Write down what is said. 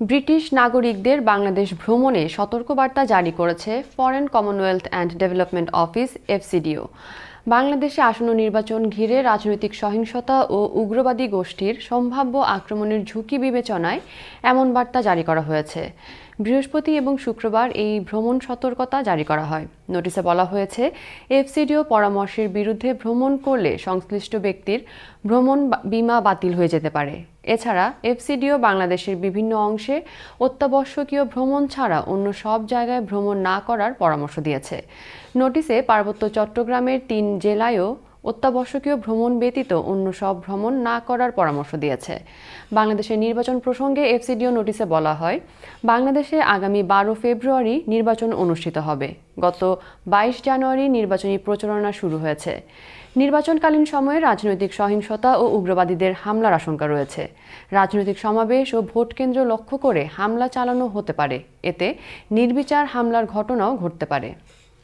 British নাগরিকদের বাংলাদেশ ভ্রমণে সতর্কবার্তা জারি করেছে foreign Commonwealth and development office FCDO. বাংলাদেশে আসন্ন নির্বাচন ঘিরে রাজনৈতিক সহিংসতা ও উগ্রবাদী গোষ্ঠীর সম্ভাব্য আক্রমণের ঝুঁকি বিবেচনায় এমন বার্তা জারি করা হয়েছে। বৃহস্পতি এবং শুক্রবার এই ভ্রমণ সতর্কতা জারি করা হয়। নোটিশে বলা হয়েছে, এফসিডিও পরামর্শের বিরুদ্ধে ভ্রমণ করলে সংশ্লিষ্ট ব্যক্তির ভ্রমণ বিমা বাতিল হয়ে যেতে পারে। এছাড়া এফসিডিও বাংলাদেশের বিভিন্ন অংশে অত্যাবশ্যকীয় ভ্রমণ ছাড়া অন্য সব জায়গায় ভ্রমণ না করার পরামর্শ দিয়েছে। নোটিশে পার্বত্য চট্টগ্রামের ৩ জেলায়ও অত্যাবশ্যকীয় ভ্রমণ ব্যতীত অন্য সব ভ্রমণ না করার পরামর্শ দিয়েছে। বাংলাদেশের নির্বাচন প্রসঙ্গে এফসিডিও নোটিশে বলা হয়, বাংলাদেশে আগামী ১২ ফেব্রুয়ারি নির্বাচন অনুষ্ঠিত হবে। গত ২২ জানুয়ারি নির্বাচনী প্রচারণা শুরু হয়েছে। নির্বাচনকালীন সময়ে রাজনৈতিক সহিংসতা ও উগ্রবাদীদের হামলার আশঙ্কা রয়েছে। রাজনৈতিক সমাবেশ ও ভোট কেন্দ্র লক্ষ্য করে হামলা চালানো হতে পারে। এতে নির্বিচার হামলার ঘটনাও ঘটতে পারে।